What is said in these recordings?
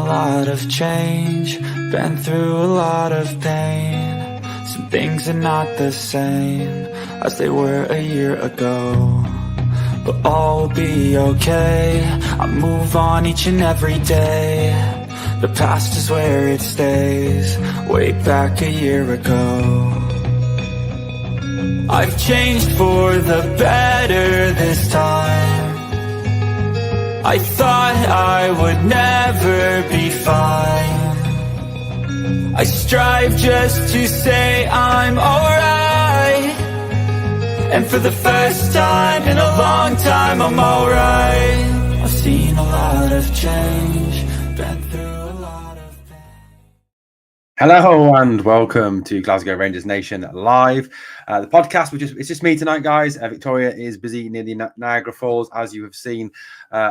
lot of change, been through a lot of pain. Some things are not the same as they were a year ago, but all will be okay. I move on each and every day. The past is where it stays, way back a year ago. I've changed for the better this time. I thought I would never be fine. I strive just to say I'm alright, and for the first time in a long time I'm alright. I've seen a lot of change, been through a lot of pain. Hello and welcome to Glasgow Rangers Nation live. The podcast, it's just me tonight, guys. Victoria is busy near the Niagara Falls, as you have seen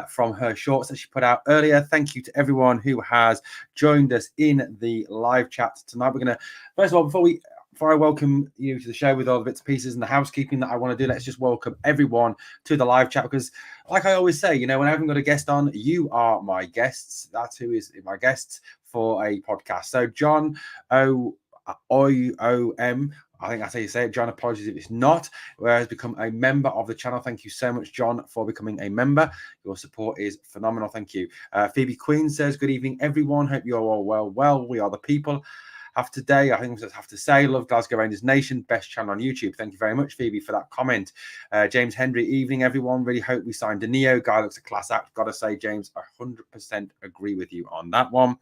from her shorts that she put out earlier. Thank you to everyone who has joined us in the live chat tonight. We're going to, first of all, before I welcome you to the show with all the bits and pieces and the housekeeping that I want to do, let's just welcome everyone to the live chat, because like I always say, when I haven't got a guest on, you are my guests. That's who is my guests for a podcast. So John O-O-M, I think that's how you say it. John, apologies if it's not, where has become a member of the channel. Thank you so much, John, for becoming a member. Your support is phenomenal. Thank you. Phoebe Queen says, good evening, everyone. Hope you're all well. Well, we are the people. Today, I think we just have to say, love Glasgow Rangers Nation, best channel on YouTube. Thank you very much, Phoebe, for that comment. James Henry, evening, everyone. Really hope we signed Danilo. Guy looks a class act. Got to say, James, 100% agree with you on that one.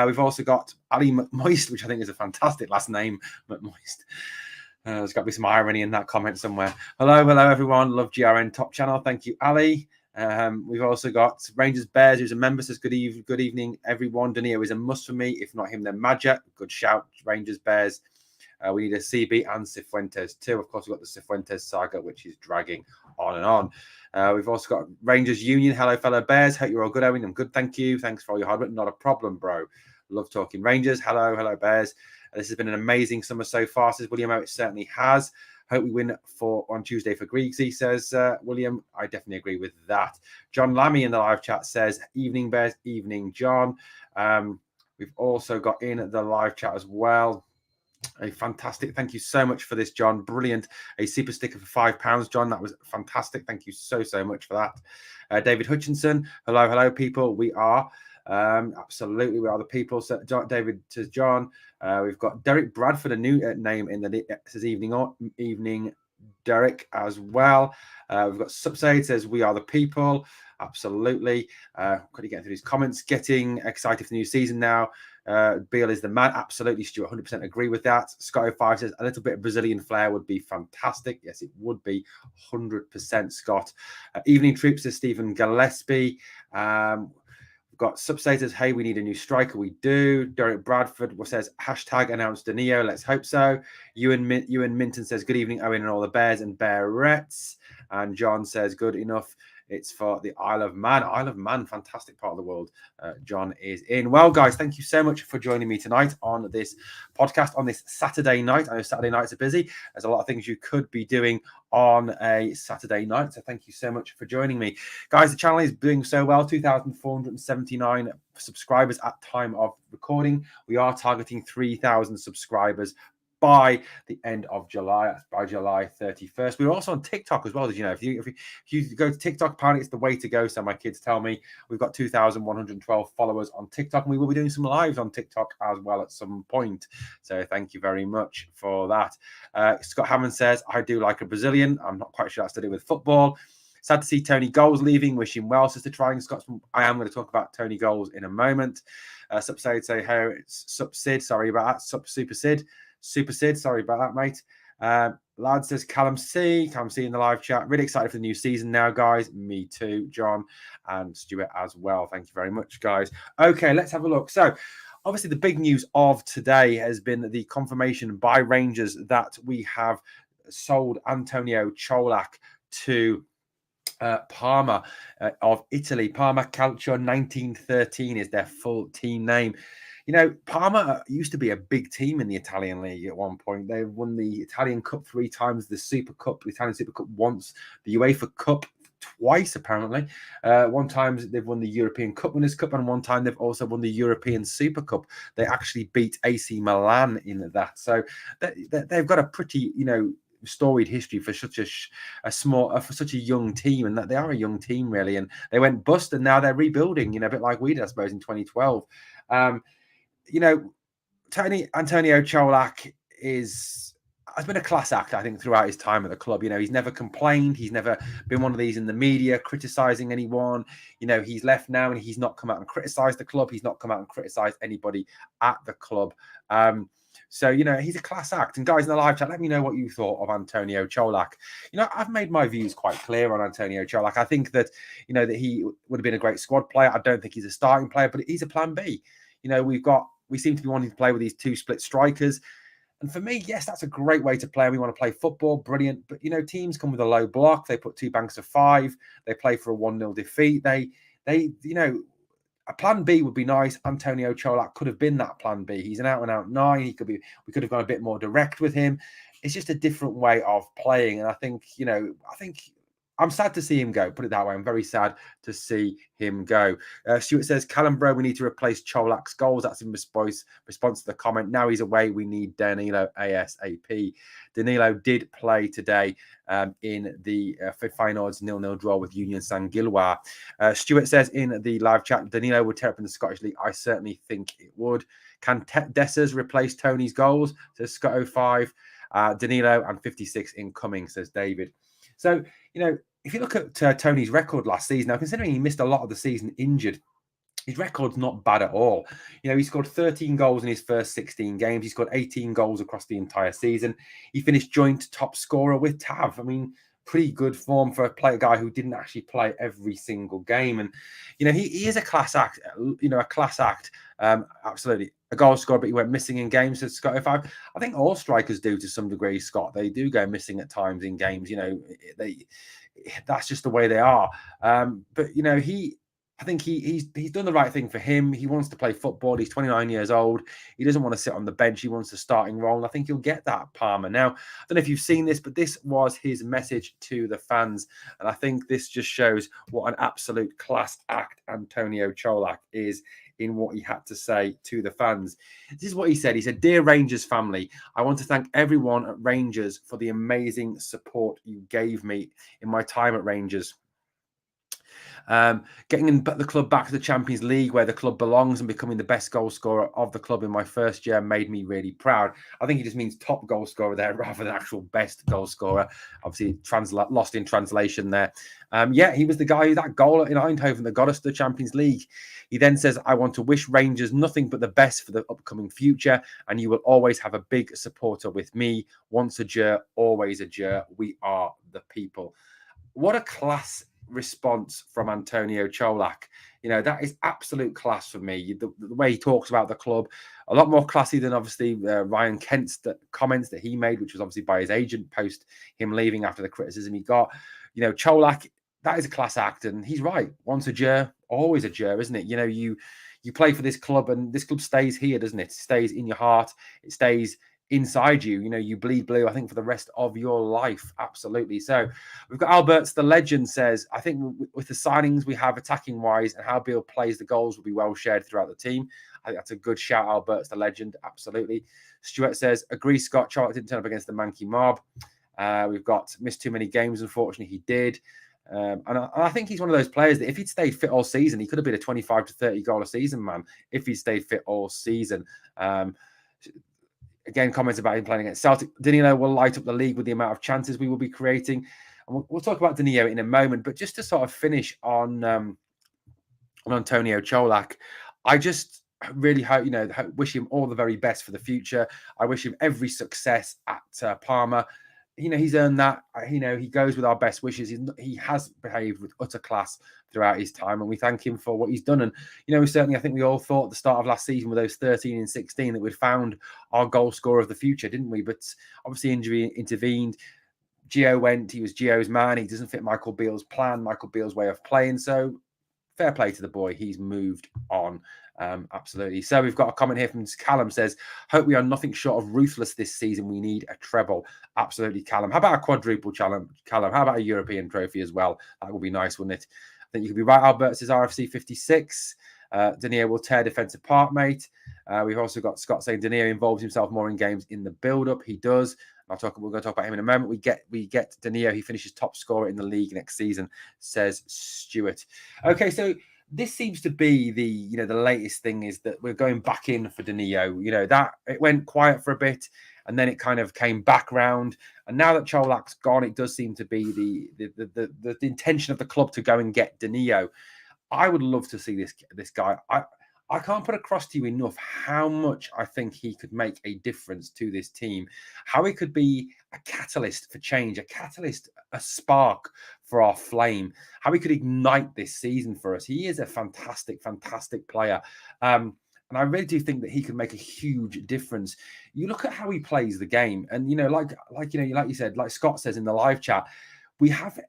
We've also got Ali McMoist, which I think is a fantastic last name, McMoist. There's got to be some irony in that comment somewhere. Hello, everyone. Love GRN Top Channel. Thank you, Ali. We've also got Rangers Bears, who's a member, says good evening, everyone. Danilo is a must for me. If not him, then Madja. Good shout, Rangers Bears. We need a CB and Cifuentes too. Of course, we've got the Cifuentes saga, which is dragging on and on. We've also got Rangers Union. Hello, fellow Bears. Hope you're all good, Owen. I'm good, thank you. Thanks for all your hard work. Not a problem, bro. Love talking Rangers. Hello, Bears. This has been an amazing summer so far, says William O. It certainly has. Hope we win on Tuesday for Greagsy, says William. I definitely agree with that. John Lammy in the live chat says, evening, Bears, evening, John. We've also got in the live chat as well. A fantastic, thank you so much for this, John. Brilliant. A super sticker for £5, John. That was fantastic. Thank you so much for that. David Hutchinson. Hello, people. We are. Absolutely, we are the people. So David says, John. We've got Derek Bradford, a new name in the says evening Derek as well. We've got Subsade says we are the people. Absolutely. Could you get through these comments? Getting excited for the new season now. Beale is the man. Absolutely, Stuart. 100% agree with that. Scott 05 says a little bit of Brazilian flair would be fantastic. Yes, it would be 100%. Scott. Evening Troops says Stephen Gillespie. We've got Substators, hey, we need a new striker. We do. Derek Bradford says, hashtag announce Danilo. Let's hope so. Ewan Minton says, good evening, Owen and all the Bears and Bearettes. And John says, good enough. It's for the Isle of Man. Isle of Man, fantastic part of the world. John is in. Well, guys, thank you so much for joining me tonight on this podcast on this Saturday night. I know Saturday nights are busy. There's a lot of things you could be doing on a Saturday night. So thank you so much for joining me. Guys, the channel is doing so well. 2,479 subscribers at time of recording. We are targeting 3,000 subscribers by the end of July. That's by July 31st. We're also on TikTok as well. Did you know? If you go to TikTok, apparently it's the way to go. So my kids tell me we've got 2,112 followers on TikTok, and we will be doing some lives on TikTok as well at some point. So thank you very much for that. Scott Hammond says, I do like a Brazilian. I'm not quite sure that's to do with football. Sad to see Tony Goals leaving. Wish him well, Sister Trying Scotsman. I am going to talk about Tony Goals in a moment. Subside say, hey, it's Subsid. Sorry about that. Super Sid, sorry about that, mate. Lad says Callum C in the live chat. Really excited for the new season now, guys. Me too, John and Stuart as well. Thank you very much, guys. Okay, let's have a look. So, obviously, the big news of today has been the confirmation by Rangers that we have sold Antonio Colak to Parma of Italy. Parma Calcio 1913 is their full team name. Parma used to be a big team in the Italian league at one point. They won the Italian Cup 3 times, the Super Cup, the Italian Super Cup once, the UEFA Cup twice, apparently. One time they've won the European Cup Winners' Cup, and one time they've also won the European Super Cup. They actually beat AC Milan in that. So they've got a pretty, storied history for such for such a young team, and that they are a young team, really. And they went bust, and now they're rebuilding, a bit like we did, I suppose, in 2012. Antonio Colak has been a class act, I think, throughout his time at the club. He's never complained. He's never been one of these in the media criticizing anyone. He's left now and he's not come out and criticized the club. He's not come out and criticized anybody at the club. So, he's a class act. And guys in the live chat, let me know what you thought of Antonio Colak. I've made my views quite clear on Antonio Colak. I think that, that he would have been a great squad player. I don't think he's a starting player, but he's a plan B. We seem to be wanting to play with these two split strikers. And for me, yes, that's a great way to play. We want to play football, brilliant. But, teams come with a low block. They put 2 banks of 5. They play for a 1-0 defeat. A plan B would be nice. Antonio Colak could have been that plan B. He's an out-and-out 9. We could have gone a bit more direct with him. It's just a different way of playing. And I think I'm sad to see him go. Put it that way. I'm very sad to see him go. Stuart says, Callum Bro, we need to replace Colak's goals. That's in response to the comment. Now he's away. We need Danilo ASAP. Danilo did play today in the Feyenoord's 0-0 draw with Union Saint-Gilloise. Stuart says in the live chat, Danilo would tear up in the Scottish League. I certainly think it would. Can Dessers replace Tony's goals? Says Scott 05. Danilo and 56 incoming, says David. So, if you look at Tony's record last season, now considering he missed a lot of the season injured, his record's not bad at all. He scored 13 goals in his first 16 games. He scored 18 goals across the entire season. He finished joint top scorer with Tav. I mean, pretty good form for a guy who didn't actually play every single game. And, he is a class act, absolutely. A goal scorer, but he went missing in games. So Scott 05. I think all strikers do to some degree, Scott. They do go missing at times in games. That's just the way they are. But I think he's done the right thing for him. He wants to play football. He's 29 years old. He doesn't want to sit on the bench. He wants a starting role. And I think he'll get that at Parma. Now, I don't know if you've seen this, but this was his message to the fans. And I think this just shows what an absolute class act Antonio Colak is in what he had to say to the fans. This is what he said. He said, "Dear Rangers family, I want to thank everyone at Rangers for the amazing support you gave me in my time at Rangers. Getting the club back to the Champions League where the club belongs and becoming the best goal scorer of the club in my first year made me really proud." I think he just means top goal scorer there rather than actual best goal scorer. Obviously, lost in translation there. He was the guy who that goal in Eindhoven that got us to the Champions League. He then says, "I want to wish Rangers nothing but the best for the upcoming future, and you will always have a big supporter with me. Once a Jer, always a Jer. We are the people." What a class response from Antonio Colak. That is absolute class for me. The way he talks about the club, a lot more classy than obviously Ryan Kent's comments that he made, which was obviously by his agent post him leaving after the criticism he got. Colak, that is a class act, and he's right. Once a Jer, always a Jer, isn't it? You play for this club, and this club stays here, doesn't it? It stays in your heart. It stays inside you. You bleed blue, I think, for the rest of your life. Absolutely. So we've got Alberts, the legend, says, "I think with the signings we have attacking wise and how Beale plays the goals will be well shared throughout the team." I think that's a good shout, Alberts, the legend. Absolutely. Stuart says, "Agree, Scott. Charlotte didn't turn up against the Manky Mob." We've got missed too many games. Unfortunately, he did. And I think he's one of those players that if he'd stayed fit all season, he could have been a 25 to 30 goal a season man if he stayed fit all season. Again, comments about him playing against Celtic. Danilo will light up the league with the amount of chances we will be creating. And we'll talk about Danilo in a moment. But just to sort of finish on Antonio Colak, I just really hope, wish him all the very best for the future. I wish him every success at Parma. He's earned that. He goes with our best wishes. He has behaved with utter class throughout his time, and we thank him for what he's done. And, certainly I think we all thought at the start of last season with those 13 and 16 that we'd found our goal scorer of the future, didn't we? But obviously injury intervened. Gio went. He was Gio's man. He doesn't fit Michael Beale's plan, Michael Beale's way of playing. So fair play to the boy. He's moved on. Absolutely. So we've got a comment here from Callum says, hope we are nothing short of ruthless this season. We need a treble. Absolutely, Callum. How about a quadruple challenge, Callum? How about a European trophy as well? That would be nice, wouldn't it? I think you could be right. Albert says RFC 56. Danilo will tear defence apart, mate. We've also got Scott saying Danilo involves himself more in games in the build-up. He does. We're going to talk about him in a moment. We get Danilo. He finishes top scorer in the league next season, says Stuart. Okay, so this seems to be the latest thing is that we're going back in for Danilo. That it went quiet for a bit and then it kind of came back round. And now that Colak's gone, it does seem to be the intention of the club to go and get Danilo. I would love to see this guy. I can't put across to you enough how much I think he could make a difference to this team, how he could be a catalyst for change, a spark for our flame, how he could ignite this season for us. He is a fantastic, fantastic player. And I really do think that he could make a huge difference. You look at how he plays the game, and like you said, like Scott says in the live chat, we have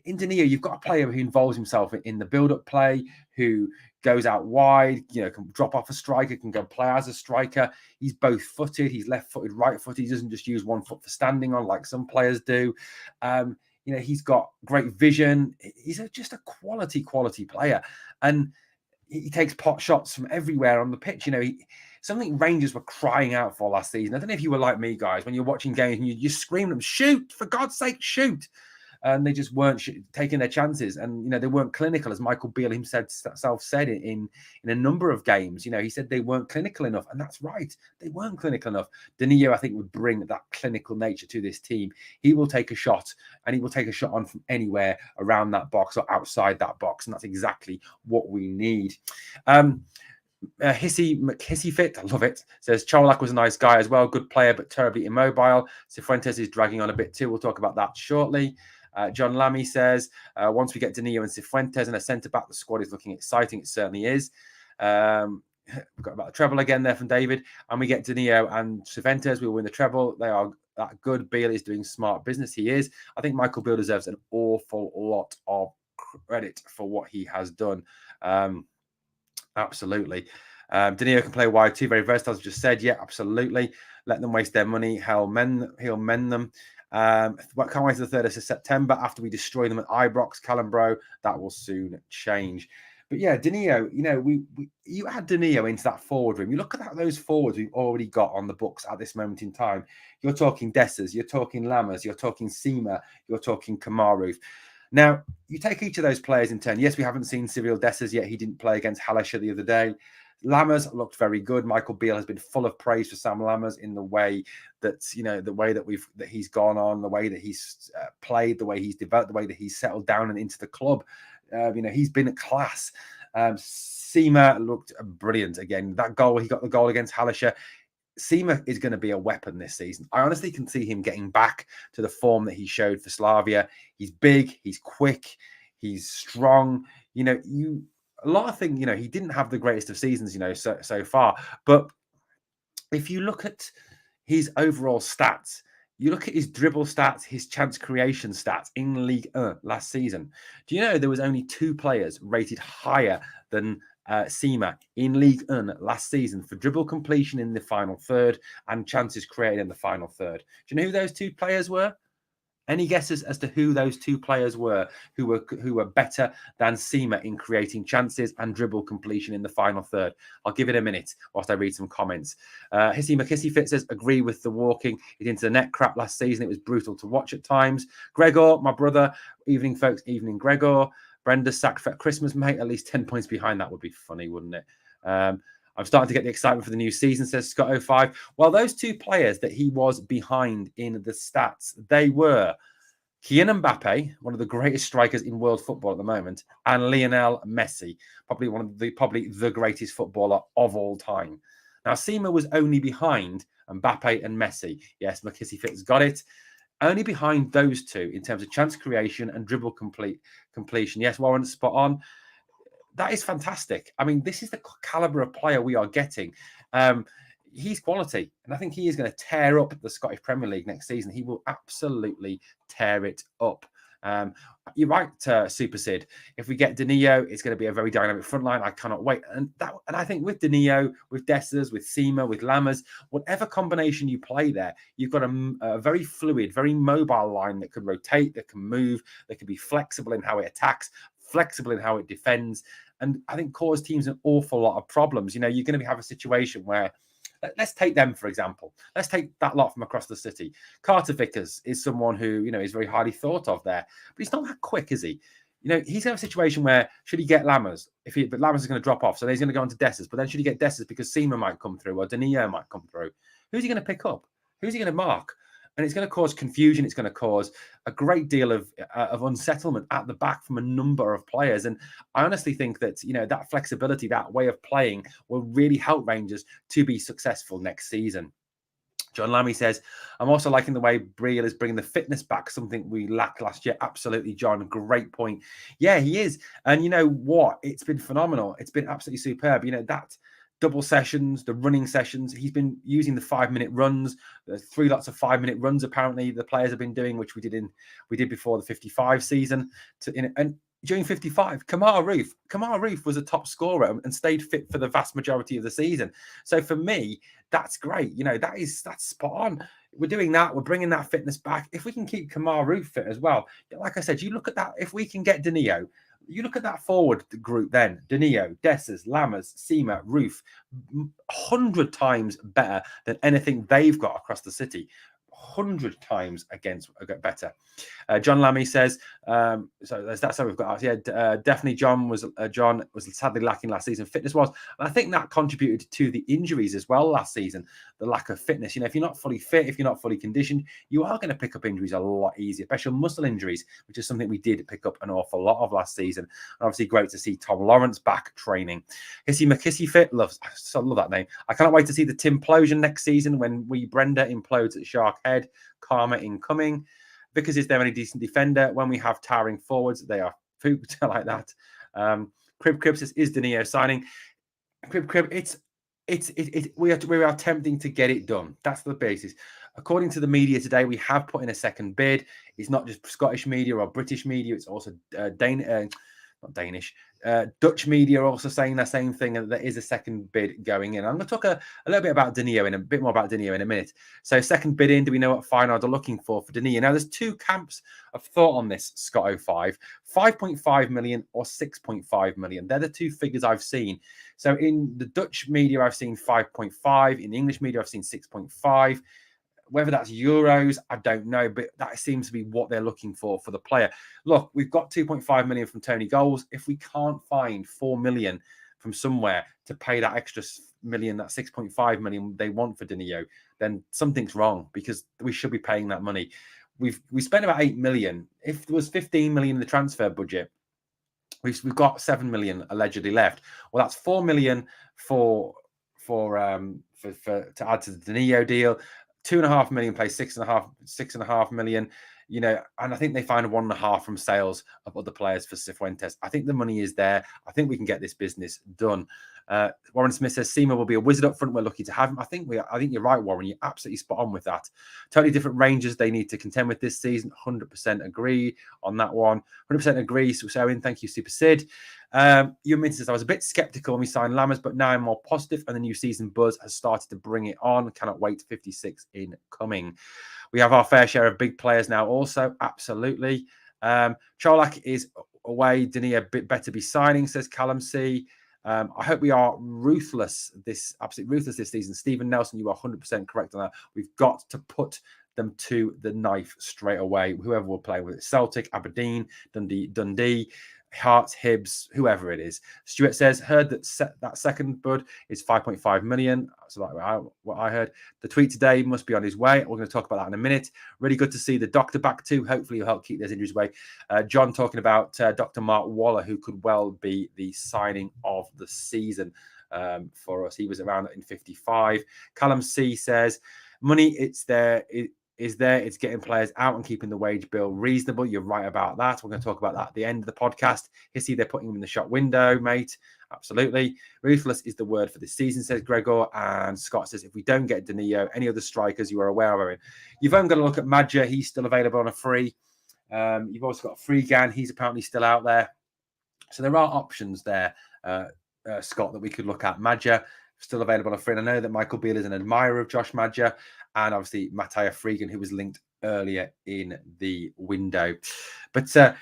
in Danilo, you've got a player who involves himself in the build-up play, who goes out wide, can drop off a striker, can go play as a striker. He's both-footed, he's left-footed, right-footed. He doesn't just use one foot for standing on like some players do. He's got great vision. He's just a quality player. And he takes pot shots from everywhere on the pitch. Something Rangers were crying out for last season. I don't know if you were like me, guys, when you're watching games and you scream them, shoot, for God's sake, shoot. And they just weren't taking their chances, and they weren't clinical, as Michael Beale himself said in a number of games. He said they weren't clinical enough, and that's right, they weren't clinical enough. Danilo, I think, would bring that clinical nature to this team. He will take a shot, and he will take a shot on from anywhere around that box or outside that box, and that's exactly what we need. Hissy Fit, I love it, says Colak was a nice guy as well, good player but terribly immobile. Cifuentes is dragging on a bit too. We'll talk about that shortly. John Lammy says, once we get Danilo and Cifuentes and a centre-back, the squad is looking exciting. It certainly is. We've got about the treble again there from David. And we get Danilo and Cifuentes. We'll win the treble. They are that good. Beale is doing smart business. He is. I think Michael Beale deserves an awful lot of credit for what he has done. Absolutely. Danilo can play wide too. Very versatile, as I just said. Yeah, absolutely. Let them waste their money. He'll mend them. Can't wait to the 3rd of September after we destroy them at Ibrox, Calambro. That will soon change. But yeah, Danilo, you add Danilo into that forward room. You look at those forwards we've already got on the books at this moment in time. You're talking Dessers, you're talking Lammers, you're talking SEMA, you're talking Kamaru. Now, you take each of those players in turn. Yes, we haven't seen Cyril Dessers yet. He didn't play against Halesha the other day. Lammers looked very good. Michael Beale has been full of praise for Sam Lammers in the way that that he's gone on, the way that he's played, the way he's developed, the way that he's settled down and into the club. He's been a class. SEMA looked brilliant again. That goal, he got the goal against Halesha. SEMA is going to be a weapon this season. I honestly can see him getting back to the form that he showed for Slavia. He's big, he's quick, he's strong. A lot of things, he didn't have the greatest of seasons, so far. But if you look at his overall stats, you look at his dribble stats, his chance creation stats in League 1 last season. Do you know there was only 2 players rated higher than SEMA in League 1 last season for dribble completion in the final third and chances created in the final third? Do you know who those 2 players were? Any guesses as to who those 2 players were who were better than SEMA in creating chances and dribble completion in the final third? I'll give it a minute whilst I read some comments. Hissy McKissy Fit says, agree with the walking it into the net crap last season. It was brutal to watch at times. Gregor, my brother, evening folks, evening Gregor. Brenda sacked for Christmas, mate. At least 10 points behind. That would be funny, wouldn't it? I'm starting to get the excitement for the new season, says Scott05. Well, those 2 players that he was behind in the stats, they were Kylian Mbappe, one of the greatest strikers in world football at the moment, and Lionel Messi, probably the greatest footballer of all time. Now, SEMA was only behind Mbappe and Messi. Yes, McKissy Fitz got it. Only behind those 2 in terms of chance creation and dribble completion. Yes, Warren, spot on. That is fantastic. I mean, this is the caliber of player we are getting. He's quality, and I think he is going to tear up the Scottish Premier League next season. He will absolutely tear it up. You're right, Super Sid. If we get Danilo, it's going to be a very dynamic front line. I cannot wait. And I think with Danilo, with Dessers, with SEMA, with Lammers, whatever combination you play there, you've got a very fluid, very mobile line that can rotate, that can move, that can be flexible in how it attacks, flexible in how it defends. And I think cause teams an awful lot of problems. You're going to have a situation where, let's take them, for example. Let's take that lot from across the city. Carter Vickers is someone who, is very highly thought of there, but he's not that quick, is he? He's going to have a situation where, should he get Lammers? But Lammers is going to drop off, so he's going to go on to Dessers. But then should he get Dessers because SEMA might come through or Danilo might come through? Who's he going to pick up? Who's he going to mark? And it's going to cause confusion. It's going to cause a great deal of unsettlement at the back from a number of players. And I honestly think that, that flexibility, that way of playing will really help Rangers to be successful next season. John Lammy says, I'm also liking the way Briel is bringing the fitness back, something we lacked last year. Absolutely, John. Great point. Yeah, he is. And you know what? It's been phenomenal. It's been absolutely superb. That double sessions, the running sessions. He's been using the 5-minute runs. There's 3 lots of 5-minute runs. Apparently, the players have been doing, which we did before the 55 season. And during 55, Kamara Roof was a top scorer and stayed fit for the vast majority of the season. So for me, that's great. That's spot on. We're doing that. We're bringing that fitness back. If we can keep Kamara Roof fit as well, like I said, you look at that. If we can get Danilo. You look at that forward group then, Danilo, Dessers, Lammers, SEMA, Roof, 100 times better than anything they've got across the city. 100 times better. John Lammy says, so that's how we've got. Definitely John was sadly lacking last season, fitness-wise. And I think that contributed to the injuries as well last season, the lack of fitness. If you're not fully fit, if you're not fully conditioned, you are going to pick up injuries a lot easier, especially muscle injuries, which is something we did pick up an awful lot of last season. And obviously great to see Tom Lawrence back training. Hissy McKissy fit, I love that name. I cannot wait to see the Timplosion next season when Brenda implodes at Shark Head. Karma incoming. Vickers is there any decent defender? When we have towering forwards, they are pooped like that. Crib says, is Danilo signing? Crib, we are attempting to get it done. That's the basis. According to the media today, we have put in a second bid. It's not just Scottish media or British media. It's also Dutch media are also saying the same thing, and there is a second bid going in. I'm going to talk a little bit about Danilo in a minute. So second bid in, do we know what Feyenoord are looking for Danilo? Now there's 2 camps of thought on this, Scott 05, 5.5 million or 6.5 million. They're the 2 figures I've seen. So in the Dutch media, I've seen 5.5. In the English media, I've seen 6.5. Whether that's euros, I don't know, but that seems to be what they're looking for the player. Look, we've got 2.5 million from Tony Goals. If we can't find 4 million from somewhere to pay that extra million, that 6.5 million they want for Danilo, then something's wrong, because we should be paying that money. We spent about 8 million. If there was 15 million in the transfer budget, we've got 7 million allegedly left. Well, that's 4 million to add to the Danilo deal. 2.5 million plays 6.5 million, and I think they find 1.5 from sales of other players for Cifuentes. I think the money is there. I think we can get this business done. Warren Smith says SEMA will be a wizard up front. We're lucky to have him. I think you're right, Warren. You're absolutely spot on with that. Totally different Rangers they need to contend with this season. 100% agree on that one. 100% agree. So thank you, Super Sid. Yumin says, I was a bit skeptical when we signed Lammers, but now I'm more positive, and the new season buzz has started to bring it on. Cannot wait. 56 incoming. We have our fair share of big players now also. Absolutely. Colak is away. Danilo better be signing, says Callum C. I hope we are absolutely ruthless this season. Stephen Nelson, you are 100% correct on that. We've got to put them to the knife straight away. Whoever we're playing with, Celtic, Aberdeen, Dundee, Hearts, Hibs, whoever it is. Stuart says, heard that second bud is 5.5 million. So what I heard. The tweet today must be on his way. We're going to talk about that in a minute. Really good to see the doctor back too. Hopefully he'll help keep those injuries away. John talking about Dr. Mark Waller, who could well be the signing of the season for us. He was around in 55. Callum C says, money, it's there. It's getting players out and keeping the wage bill reasonable. You're right about that. We're going to talk about that at the end of the podcast. Hissy, they're putting him in the shop window, mate. Absolutely. Ruthless is the word for this season, says Gregor. And Scott says, if we don't get Danilo, any other strikers you are aware of, Owen? You've only got to look at Madja. He's still available on a free. You've also got Freegan. He's apparently still out there. So there are options there, Scott, that we could look at. Madja, still available on free. And I know that Michael Beale is an admirer of Josh Madja, and obviously Mattia Freegan, who was linked earlier in the window. But, I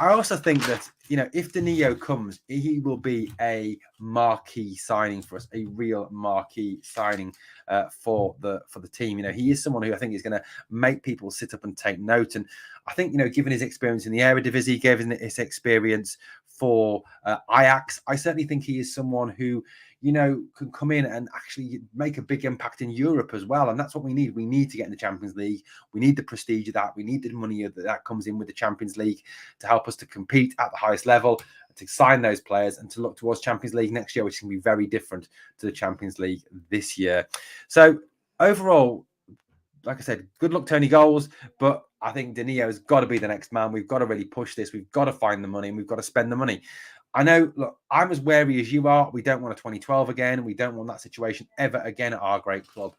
also think that, if Danilo comes, he will be a marquee signing for us, a real marquee signing for the team. He is someone who I think is going to make people sit up and take note. And I think, given his experience in the Eredivisie, given his experience for Ajax, I certainly think he is someone who, can come in and actually make a big impact in Europe as well. And that's what we need. We need to get in the Champions League. We need the prestige of that. We need the money that comes in with the Champions League to help us to compete at the highest level, to sign those players and to look towards Champions League next year, which can be very different to the Champions League this year. So overall, like I said, good luck, Tony Goals. But I think Danilo has got to be the next man. We've got to really push this. We've got to find the money and we've got to spend the money. I know, look, I'm as wary as you are. We don't want a 2012 again. We don't want that situation ever again at our great club.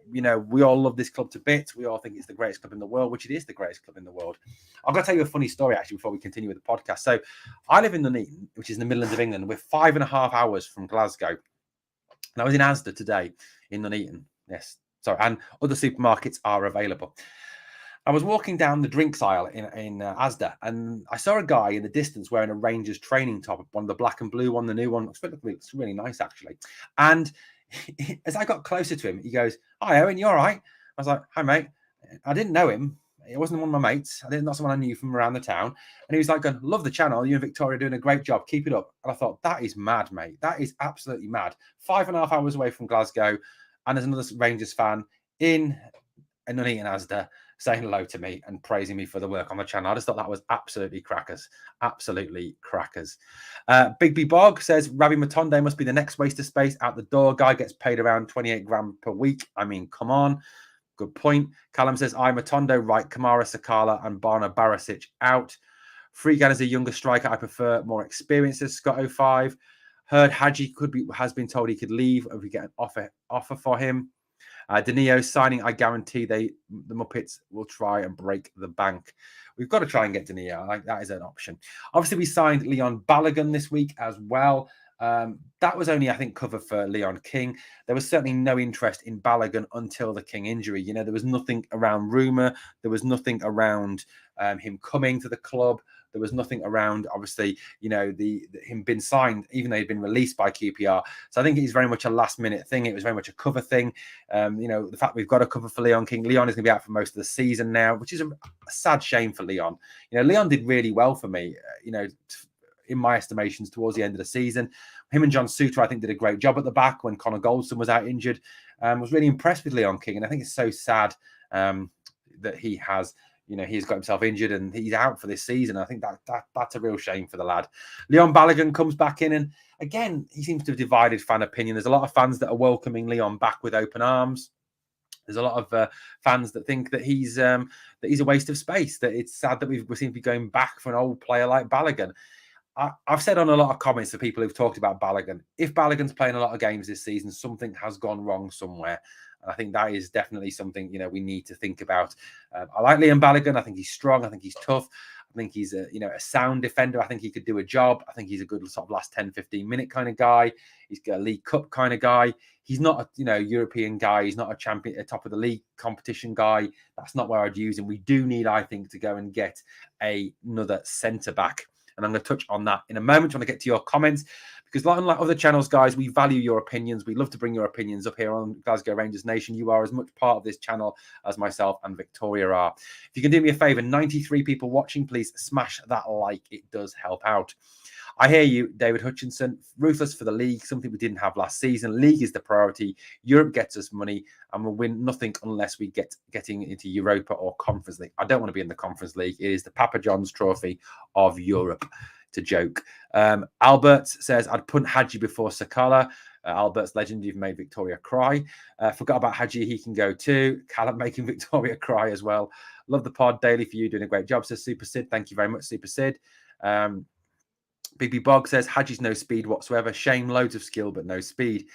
We all love this club to bits. We all think it's the greatest club in the world, which it is the greatest club in the world. I'm going to tell you a funny story, actually, before we continue with the podcast. So I live in Nuneaton, which is in the Midlands of England. We're 5.5 hours from Glasgow. And I was in Asda today in Nuneaton. Yes. Sorry. And other supermarkets are available. I was walking down the drinks aisle in Asda, and I saw a guy in the distance wearing a Rangers training top, one of the black and blue one, the new one. It's really nice, actually. And as I got closer to him, he goes, "Hi, Owen, you all right?" I was like, "Hi, mate." I didn't know him. It wasn't one of my mates. Not someone I knew from around the town. And he was like, going, "Love the channel. You and Victoria are doing a great job. Keep it up." And I thought, that is mad, mate. That is absolutely mad. 5.5 hours away from Glasgow, and there's another Rangers fan in Nuneaton Asda saying hello to me and praising me for the work on the channel. I just thought that was absolutely crackers. Absolutely crackers. Bigby Bog says, Ravi Matonde must be the next waste of space out the door. Guy gets paid around 28 grand per week. I mean, come on. Good point. Callum says, Matondo, right. Kamara, Sakala, and Barna Barisic out. Freegan is a younger striker. I prefer more experience as Scott 05. Heard Hadji has been told he could leave if we get an offer for him. Danilo signing, I guarantee the Muppets will try and break the bank. We've got to try and get Danilo. Like, that is an option. Obviously, we signed Leon Balogun this week as well. That was only, I think, cover for Leon King. There was certainly no interest in Balogun until the King injury. There was nothing around rumour. There was nothing around him coming to the club. There was nothing around, obviously, him being signed, even though he'd been released by QPR. So I think it's very much a last-minute thing. It was very much a cover thing. The fact we've got a cover for Leon King. Leon is going to be out for most of the season now, which is a sad shame for Leon. Leon did really well for me, in my estimations, towards the end of the season. Him and John Suter, I think, did a great job at the back when Connor Goldson was out injured. Was really impressed with Leon King. And I think it's so sad that he has... he's got himself injured and he's out for this season. I think that's a real shame for the lad. Leon Balogun comes back in, and again, he seems to have divided fan opinion. There's a lot of fans that are welcoming Leon back with open arms. There's a lot of fans that think that he's a waste of space, that it's sad that we seem to be going back for an old player like Balogun. I've said on a lot of comments to people who've talked about Balogun, if Balogun's playing a lot of games this season, something has gone wrong somewhere. And I think that is definitely something, we need to think about. I like Liam Balogun. I think he's strong. I think he's tough. I think he's a sound defender. I think he could do a job. I think he's a good sort of last 10, 15 minute kind of guy. He's a League Cup kind of guy. He's not a, European guy. He's not a champion, a top of the league competition guy. That's not where I'd use him. We do need, I think, to go and get another centre back. And I'm going to touch on that in a moment. I want to get to your comments because, unlike other channels, guys, we value your opinions. We love to bring your opinions up here on Glasgow Rangers Nation. You are as much part of this channel as myself and Victoria are. If you can do me a favour, 93 people watching, please smash that like. It does help out. I hear you, David Hutchinson. Ruthless for the league, something we didn't have last season. League is the priority. Europe gets us money, and we'll win nothing unless we getting into Europa or Conference League. I don't want to be in the Conference League. It is the Papa John's Trophy of Europe. To joke. Albert says, I'd punt Hadji before Sakala. Albert's legend, you've made Victoria cry. Forgot about Hadji, he can go too. Callum making Victoria cry as well. Love the pod daily for you, doing a great job, says Super Sid. Thank you very much, Super Sid. BB Bog says, Hadji's no speed whatsoever. Shame, loads of skill, but no speed.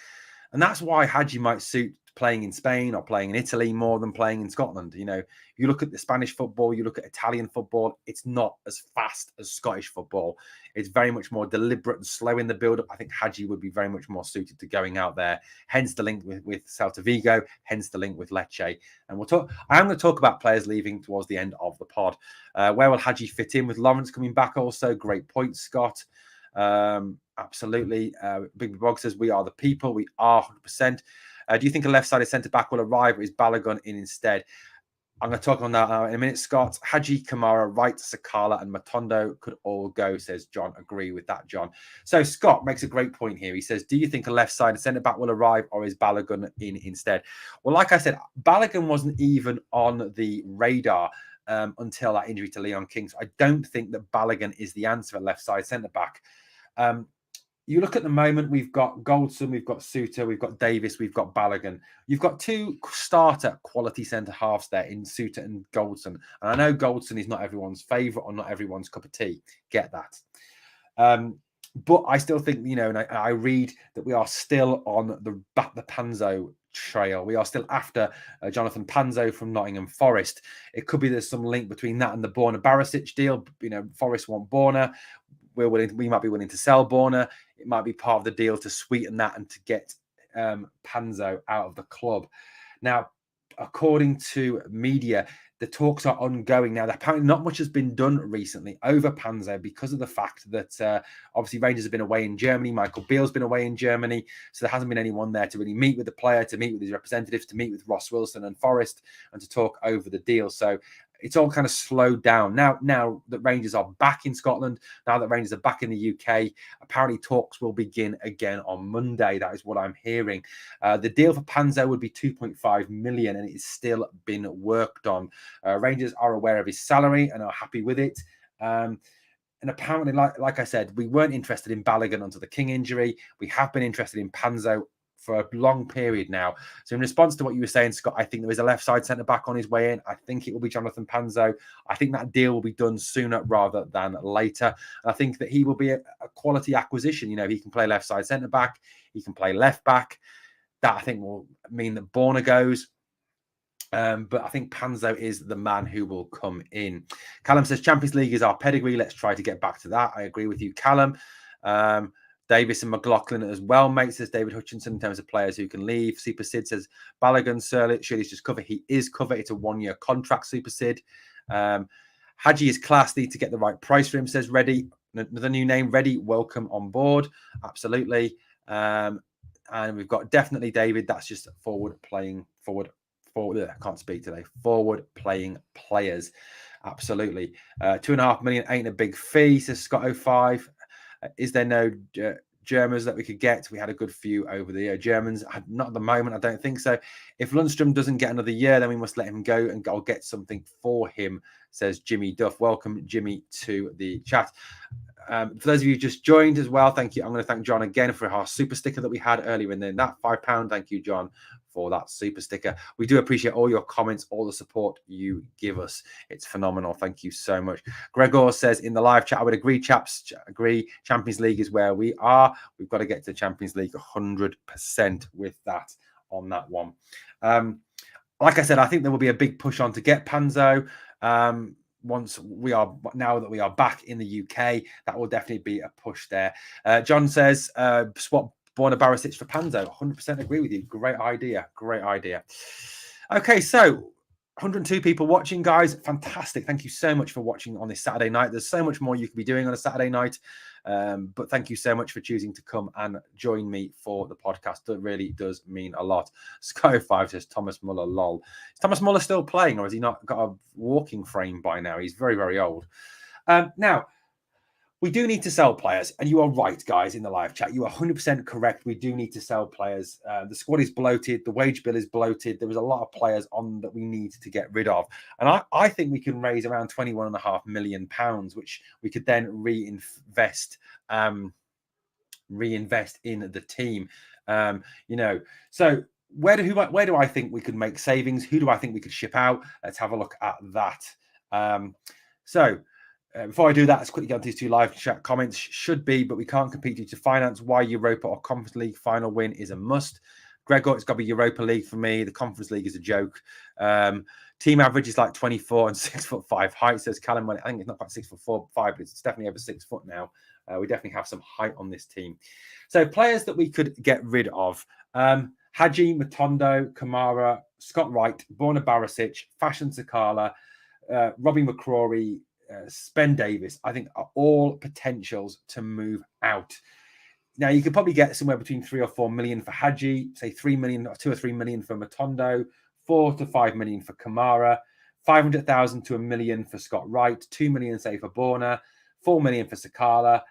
And that's why Hadji might suit playing in Spain or playing in Italy more than playing in Scotland. You know, you look at the Spanish football, you look at Italian football, it's not as fast as Scottish football. It's very much more deliberate and slow in the build-up. I think Hagi would be very much more suited to going out there, hence the link with Celta Vigo, hence the link with Lecce. And we'll talk. I am going to talk about players leaving towards the end of the pod. Where will Hagi fit in with Lawrence coming back also? Great point, Scott. Absolutely. Big Bog says, we are the people. We are 100%. Do you think a left-sided centre-back will arrive, or is Balogun in instead? I'm going to talk on that in a minute, Scott. Hagi, Kamara, Wright, Sakala, and Matondo could all go, says John. Agree with that, John. So Scott makes a great point here. He says, do you think a left-sided centre-back will arrive, or is Balogun in instead? Well, like I said, Balogun wasn't even on the radar until that injury to Leon King. So I don't think that Balogun is the answer at left-side centre-back. You look at the moment, we've got Goldson, we've got Suter, we've got Davis, we've got Balogun. You've got two starter quality centre halves there in Suter and Goldson. And I know Goldson is not everyone's favourite or not everyone's cup of tea. Get that. But I still think, you know, and I read that we are still on the Panzo trail. We are still after Jonathan Panzo from Nottingham Forest. It could be there's some link between that and the Borna Barisic deal. You know, Forest want Borna. We might be willing to sell Borna. It might be part of the deal to sweeten that and to get Panzo out of the club. Now, according to media, the talks are ongoing now. Apparently, not much has been done recently over Panzo because of the fact that obviously Rangers have been away in Germany. Michael Beale's been away in Germany. So there hasn't been anyone there to really meet with the player, to meet with his representatives, to meet with Ross Wilson and Forest and to talk over the deal. So it's all kind of slowed down. Now that Rangers are back in Scotland, now that Rangers are back in the UK, apparently talks will begin again on Monday. That is what I'm hearing. The deal for Panzo would be 2.5 million and it's still been worked on. Rangers are aware of his salary and are happy with it. And apparently, like I said, we weren't interested in Balogun until the King injury. We have been interested in Panzo for a long period now. So in response to what you were saying, Scott, I think there is a left side centre back on his way in. I think it will be Jonathan Panzo. I think that deal will be done sooner rather than later. And I think that he will be a quality acquisition. You know, he can play left side centre back. He can play left back. That I think will mean that Borna goes. But I think Panzo is the man who will come in. Callum says Champions League is our pedigree. Let's try to get back to that. I agree with you, Callum. Davis and McLaughlin as well, mate, says David Hutchinson, in terms of players who can leave. Super Sid says Balogun, Searle, surely he's just covered. He is covered. It's a 1-year contract, Super Sid. Hagi is class, need to get the right price for him, says Ready. Another new name, Ready, welcome on board. Absolutely. And we've got definitely David. That's just forward. I can't speak today. Forward playing players. Absolutely. 2.5 million ain't a big fee, says Scott 05. Is there no Germans that we could get? We had a good few over the year. Germans, not at the moment, I don't think so. If Lundstrom doesn't get another year, then we must let him go and I'll get something for him, says Jimmy Duff. Welcome, Jimmy, to the chat. For those of you who just joined as well, thank you. I'm going to thank John again for our super sticker that we had earlier in there. That £5. Thank you, John, for that super sticker. We do appreciate all your comments, all the support you give us. It's phenomenal. Thank you so much. Gregor says in the live chat, I would agree, chaps. Agree. Champions League is where we are. We've got to get to Champions League 100% with that on that one. Like I said, I think there will be a big push on to get Panzo. Now that we are back in the UK, that will definitely be a push there. John says swap Borna Barisic for Panzo. 100% agree with you. Great idea. Okay, so 102 people watching, guys. Fantastic. Thank you so much for watching on this Saturday night. There's so much more you could be doing on a Saturday night. But thank you so much for choosing to come and join me for the podcast. That really does mean a lot. Sky5 says Thomas Muller, lol. Is Thomas Muller still playing, or has he not got a walking frame by now? He's very, very old. Now, we do need to sell players, and you are right, guys, in the live chat. You are 100% correct. We do need to sell players. The squad is bloated. The wage bill is bloated. There was a lot of players on that we need to get rid of. And I think we can raise around £21.5 million, which we could then reinvest in the team. So where do I think we could make savings? Who do I think we could ship out? Let's have a look at that. Before I do that, let's quickly get onto these two live chat comments. Should be, but we can't compete due to finance. Why Europa or Conference League final win is a must. Gregor, it's got to be Europa League for me. The Conference League is a joke. Team average is like 24 and 6'5" height, says Callum. I think it's not quite 6'4", 5, but it's definitely over 6 foot now. We definitely have some height on this team. So players that we could get rid of. Hadji, Matondo, Kamara, Scott Wright, Borna Barisic, Fashion Sakala, Robbie McCrory, Ben Davis, I think are all potentials to move out. Now, you could probably get somewhere between 3 or 4 million for Hadji, say 3 million or 2 or 3 million for Matondo, 4 to 5 million for Kamara, 500,000 to $1 million for Scott Wright, 2 million, say, for Borna, 4 million for Sakala,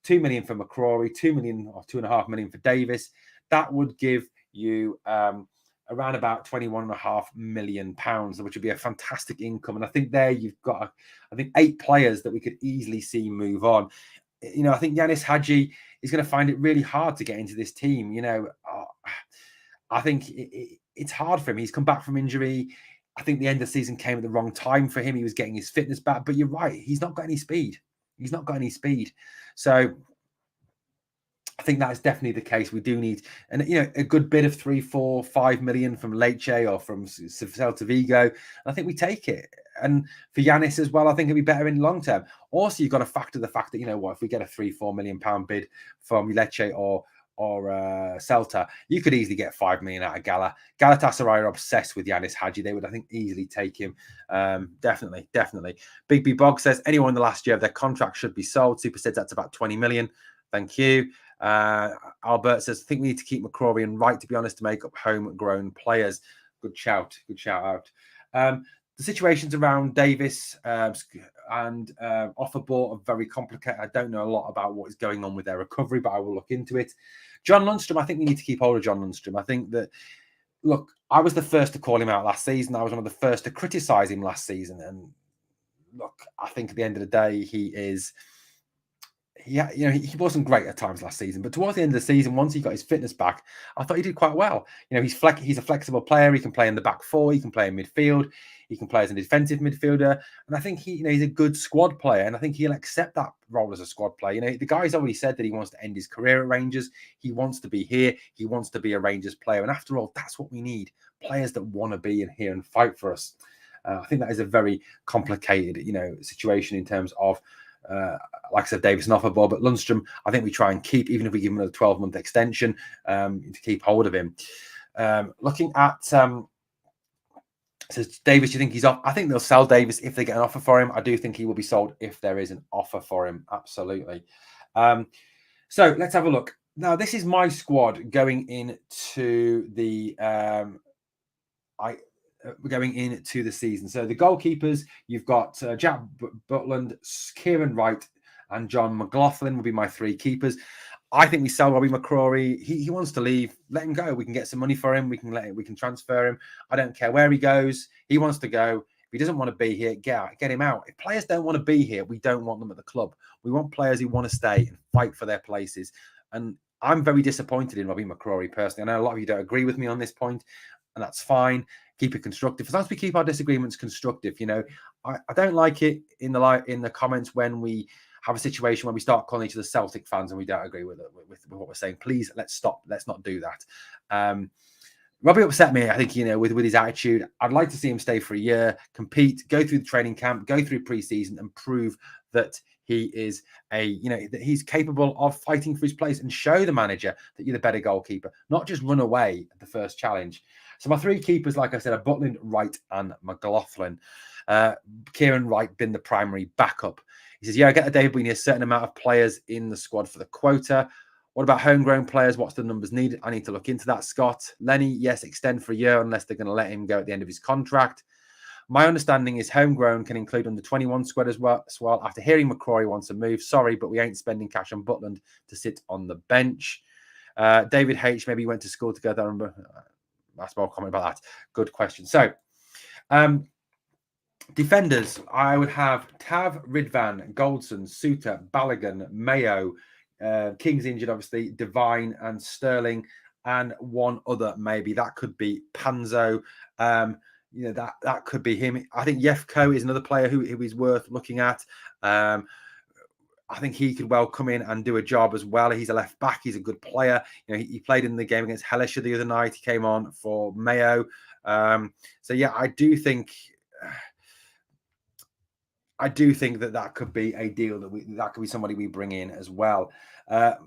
2 million for McCrory, 2 million or 2.5 million for Davis. That would give you around about £21.5 million, which would be a fantastic income. And I think there you've got, 8 players that we could easily see move on. You know, I think Yanis Hadji is going to find it really hard to get into this team. You know, I think it's hard for him. He's come back from injury. I think the end of the season came at the wrong time for him. He was getting his fitness back. But you're right. He's not got any speed. So I think that is definitely the case. We do need, and a good bit of 3, 4, 5 million from Lecce or from Celta Vigo. And I think we take it. And for Yanis as well, I think it'd be better in long term. Also, you've got to factor the fact that, if we get a 3, 4 million pound bid from Lecce or Celta, you could easily get 5 million out of Galatasaray are obsessed with Yanis Hadji. They would, I think, easily take him. Definitely. Big B Bog says anyone in the last year of their contract should be sold. Super says that's about 20 million. Thank you. Albert says, I think we need to keep McCrory and Wright, to be honest, to make up homegrown players. Good shout out. The situations around Davis and Offerball are very complicated. I don't know a lot about what is going on with their recovery, but I will look into it. John Lundstrom, I think we need to keep hold of John Lundstrom. I think that, look, I was the first to call him out last season. I was one of the first to criticise him last season. And look, I think at the end of the day, he wasn't great at times last season, but towards the end of the season, once he got his fitness back, I thought he did quite well. He's a flexible player. He can play in the back four. He can play in midfield. He can play as a defensive midfielder. And I think he's a good squad player. And I think he'll accept that role as a squad player. The guy's already said that he wants to end his career at Rangers. He wants to be here. He wants to be a Rangers player. And after all, that's what we need. Players that want to be in here and fight for us. I think that is a very complicated, situation in terms of, like I said, Davis and Offerball, but Lundstrom, I think we try and keep, even if we give him another 12-month extension, to keep hold of him. Looking at, says Davis, do you think he's off? I think they'll sell Davis if they get an offer for him. I do think he will be sold if there is an offer for him. Absolutely. So let's have a look. Now, this is my squad going into the season. So the goalkeepers, you've got Jack Butland, Kieran Wright, and John McLaughlin will be my 3 keepers. I think we sell Robbie McCrory. He wants to leave. Let him go. We can get some money for him. We can transfer him. I don't care where he goes. He wants to go. If he doesn't want to be here, get him out. If players don't want to be here, we don't want them at the club. We want players who want to stay and fight for their places. And I'm very disappointed in Robbie McCrory personally. I know a lot of you don't agree with me on this point, and that's fine. Keep it constructive. As long as we keep our disagreements constructive, I don't like it in the comments when we have a situation where we start calling each other Celtic fans and we don't agree with what we're saying. Please, let's stop. Let's not do that. Robbie upset me, I think, with his attitude. I'd like to see him stay for a year, compete, go through the training camp, go through pre-season and prove that he is that he's capable of fighting for his place and show the manager that you're the better goalkeeper, not just run away at the first challenge. So my 3 keepers, like I said, are Butland, Wright, and McLaughlin. Kieran Wright been the primary backup. He says, I get the David, we need a certain amount of players in the squad for the quota. What about homegrown players? What's the numbers needed? I need to look into that, Scott. Lenny, yes, extend for a year unless they're going to let him go at the end of his contract. My understanding is homegrown can include under 21 squad as well. After hearing McCrory wants to move, sorry, but we ain't spending cash on Butland to sit on the bench. David H, maybe went to school together. That's more comment about that. Good question. So, defenders, I would have Tav, Ridvan, Goldson, Suter, Balogun, Mayo, King's injured, obviously, Divine and Sterling, and one other maybe. That could be Panzo. That could be him. I think Yefko is another player who is worth looking at. I think he could well come in and do a job as well. He's a left back. He's a good player. You know, he played in the game against Hellisher the other night. He came on for Mayo. So yeah, I do think that could be a deal that could be somebody we bring in as well. The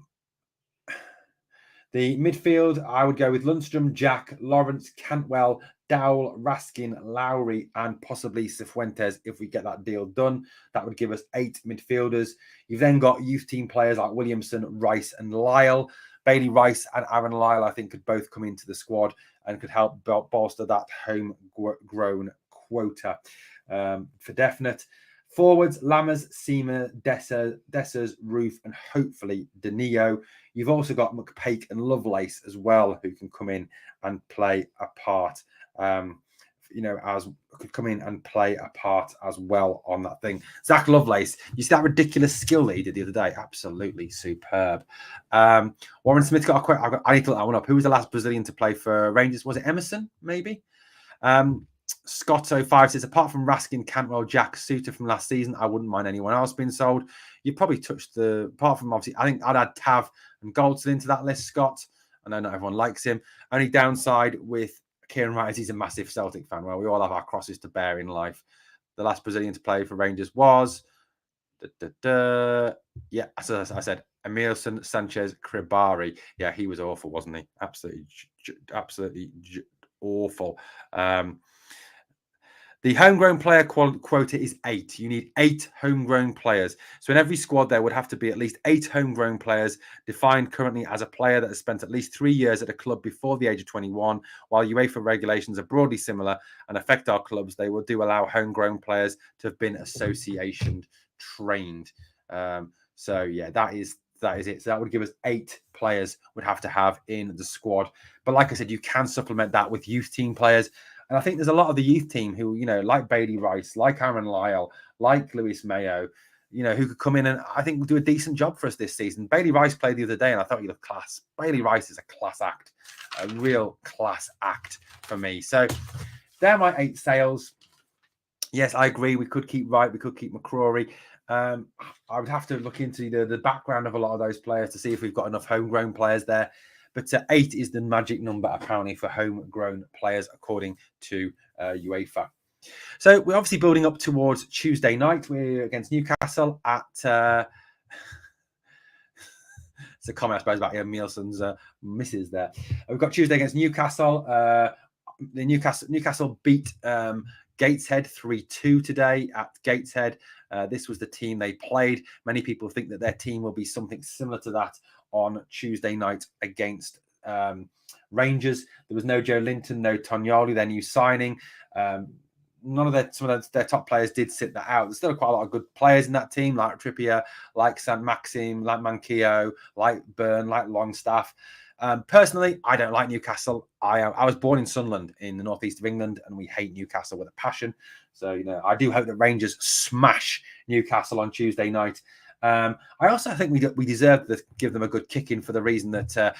midfield, I would go with Lundstrom, Jack, Lawrence, Cantwell, Dowell, Raskin, Lowry, and possibly Cifuentes if we get that deal done. That would give us 8 midfielders. You've then got youth team players like Williamson, Rice, and Lyle. Bailey Rice and Aaron Lyle, I think, could both come into the squad and could help bolster that homegrown quota for definite. Forwards, Lammers, SEMA, Dessers, Roof, and hopefully Danilo. You've also got McPake and Lovelace as well, who can come in and play a part. Could come in and play a part as well on that thing. Zach Lovelace, you see that ridiculous skill that he did the other day? Absolutely superb. Warren Smith got a quote. I need to look that one up. Who was the last Brazilian to play for Rangers? Was it Emerson, maybe? Scotto5 says, apart from Raskin, Cantwell, Jack, Suter from last season, I wouldn't mind anyone else being sold. You probably touched apart from obviously, I think I'd add Tav and Goldson into that list, Scott. I know not everyone likes him. Only downside with Kieran Wright is he's a massive Celtic fan. Well, we all have our crosses to bear in life. The last Brazilian to play for Rangers was, yeah, as I said, Emilson Sanchez Cribari. Yeah, he was awful, wasn't he? Absolutely awful. The homegrown player quota is 8. You need 8 homegrown players. So in every squad, there would have to be at least 8 homegrown players, defined currently as a player that has spent at least 3 years at a club before the age of 21. While UEFA regulations are broadly similar and affect our clubs, they do allow homegrown players to have been association trained. So yeah, that is it. So that would give us 8 players would have to have in the squad. But like I said, you can supplement that with youth team players. And I think there's a lot of the youth team who, like Bailey Rice, like Aaron Lyle, like Lewis Mayo, who could come in and I think will do a decent job for us this season. Bailey Rice played the other day and I thought he looked class. Bailey Rice is a class act, a real class act for me. So they're my 8 sales. Yes, I agree. We could keep Wright. We could keep McCrory. I would have to look into the background of a lot of those players to see if we've got enough homegrown players there. But 8 is the magic number, apparently, for homegrown players, according to UEFA. So we're obviously building up towards Tuesday night. We're against Newcastle at... it's a comment, I suppose, about Ian Nielsen's misses there. We've got Tuesday against Newcastle. The Newcastle beat Gateshead 3-2 today at Gateshead. This was the team they played. Many people think that their team will be something similar to that on Tuesday night against Rangers. There was no Joe Linton, no Tonyali, their new signing. Some of their top players did sit that out. There's still quite a lot of good players in that team, like Trippier, like St. Maxim, like Manquillo, like Byrne, like Longstaff. Personally, I don't like Newcastle. I was born in Sunderland in the northeast of England, and we hate Newcastle with a passion. So, I do hope that Rangers smash Newcastle on Tuesday night. I also think we deserve to give them a good kicking for the reason that,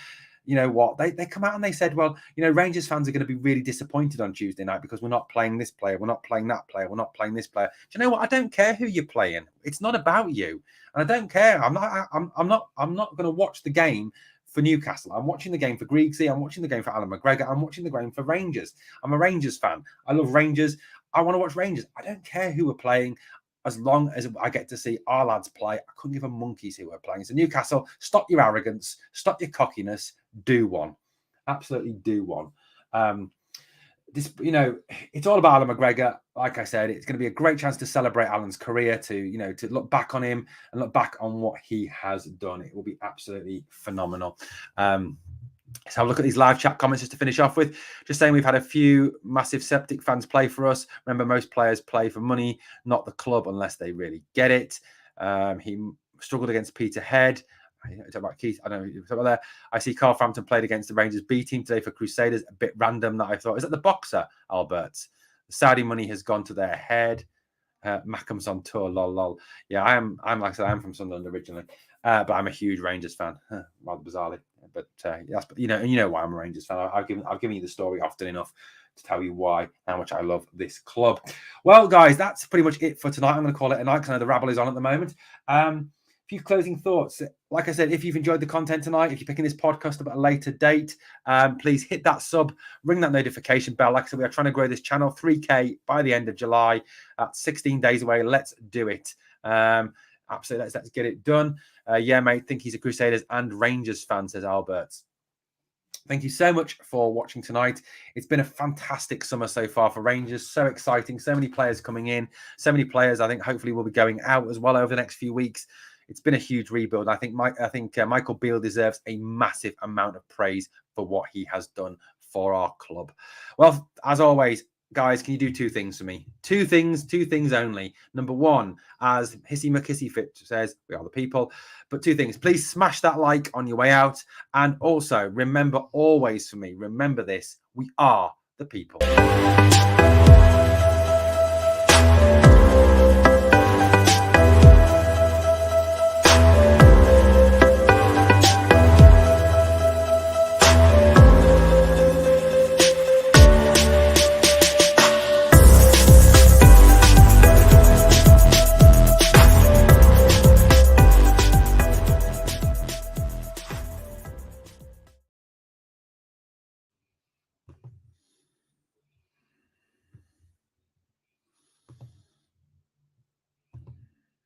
they come out and they said, well, Rangers fans are going to be really disappointed on Tuesday night because we're not playing this player, we're not playing that player, we're not playing this player. Do you know what? I don't care who you're playing. It's not about you, and I don't care. I'm not going to watch the game for Newcastle. I'm watching the game for Griegsy. I'm watching the game for Alan McGregor. I'm watching the game for Rangers. I'm a Rangers fan. I love Rangers. I want to watch Rangers. I don't care who we're playing as long as I get to see our lads play. I couldn't give a monkeys who we're playing. So Newcastle, stop your arrogance, stop your cockiness, do one. Absolutely do one. It's all about Alan McGregor. Like I said, it's going to be a great chance to celebrate Alan's career, to look back on him and look back on what he has done. It will be absolutely phenomenal. Let's have a look at these live chat comments just to finish off with. Just saying we've had a few massive Septic fans play for us. Remember, most players play for money, not the club, unless they really get it. He struggled against Peterhead. Talk about Keith. I don't know about there. I see Carl Frampton played against the Rangers B team today for Crusaders. A bit random that I thought. Is that the boxer, Albert? The Saudi money has gone to their head. Mackham's on tour. Lol. Yeah, I'm like I said, I'm from Sunderland originally, but I'm a huge Rangers fan. Rather bizarrely, but yes, you know why I'm a Rangers fan. I've given you the story often enough to tell you how much I love this club. Well, guys, that's pretty much it for tonight. I'm going to call it a night because I know the rabble is on at the moment. few closing thoughts. Like I said, if you've enjoyed the content tonight, if you're picking this podcast up at a later date, please hit that sub, ring that notification bell. Like I said, we are trying to grow this channel 3K by the end of July. That's 16 days away. Let's do it. Absolutely. Let's get it done. Yeah, mate. Think he's a Crusaders and Rangers fan, says Albert. Thank you so much for watching tonight. It's been a fantastic summer so far for Rangers. So exciting. So many players coming in. So many players, I think, hopefully will be going out as well over the next few weeks. It's been a huge rebuild. I think Michael Beale deserves a massive amount of praise for what he has done for our club. Well, as always, guys, can you do two things for me? Two things only. Number one, as Hissy McKissy Fit says, we are the people. But two things. Please smash that like on your way out. And also, remember always for me, remember this, we are the people.